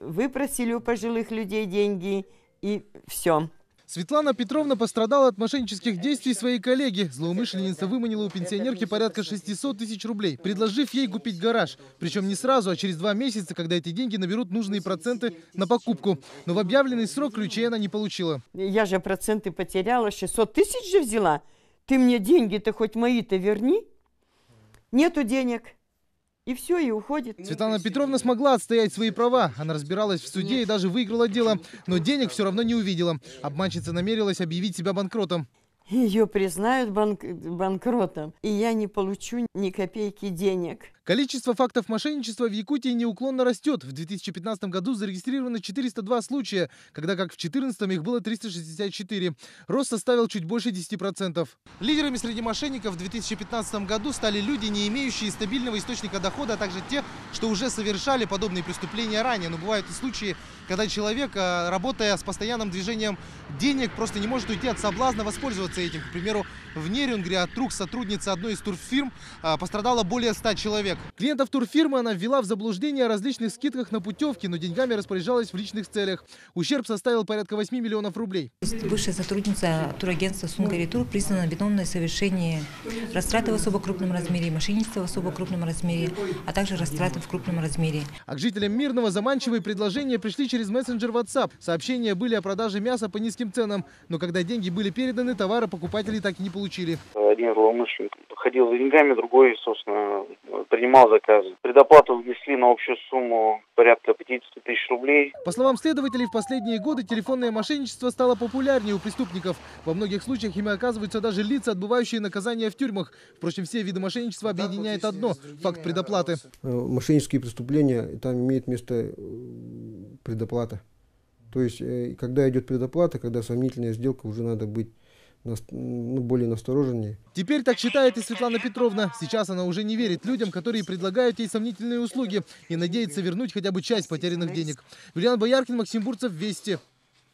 выпросили у пожилых людей деньги и все. Светлана Петровна пострадала от мошеннических действий своей коллеги. Злоумышленница выманила у пенсионерки порядка 600 тысяч рублей, предложив ей купить гараж. Причем не сразу, а через 2 месяца, когда эти деньги наберут нужные проценты на покупку. Но в объявленный срок ключей она не получила. Я же проценты потеряла, 600 тысяч же взяла. Ты мне деньги-то хоть мои-то верни. Нету денег. И все, и уходит. Светлана Петровна смогла отстоять свои права. Она разбиралась в суде и даже выиграла дело. Но денег все равно не увидела. Обманщица намерилась объявить себя банкротом. Ее признают банкротом, и я не получу ни копейки денег. Количество фактов мошенничества в Якутии неуклонно растет. В 2015 году зарегистрировано 402 случая, когда как в 2014 их было 364. Рост составил чуть больше 10%. Лидерами среди мошенников в 2015 году стали люди, не имеющие стабильного источника дохода, а также те, что уже совершали подобные преступления ранее. Но бывают и случаи, когда человек, работая с постоянным движением денег, просто не может уйти от соблазна воспользоваться этим. К примеру, в Нерюнгре от рук сотрудницы одной из турфирм пострадало более 100 человек. Клиентов турфирмы она ввела в заблуждение о различных скидках на путевки, но деньгами распоряжалась в личных целях. Ущерб составил порядка 8 миллионов рублей. Бывшая сотрудница турагентства «Сунгари Тур» признана виновной в совершении растраты в особо крупном размере, мошенничества в особо крупном размере, а также растраты в крупном размере. А к жителям Мирного заманчивые предложения пришли через мессенджер WhatsApp. Сообщения были о продаже мяса по низким ценам, но когда деньги были переданы, товары покупатели так и не получили. Один злоумышленник ходил за деньгами, другой, собственно, принимал заказы. Предоплату внесли на общую сумму порядка 50 тысяч рублей. По словам следователей, в последние годы телефонное мошенничество стало популярнее у преступников. Во многих случаях ими оказываются даже лица, отбывающие наказания в тюрьмах. Впрочем, все виды мошенничества объединяет одно – факт предоплаты. Мошеннические преступления, там имеет место предоплата. То есть, когда идет предоплата, когда сомнительная сделка, уже надо быть более настороженнее. Теперь так считает и Светлана Петровна. Сейчас она уже не верит людям, которые предлагают ей сомнительные услуги, и надеется вернуть хотя бы часть потерянных денег. Юлиан Бояркин, Максим Бурцев, Вести.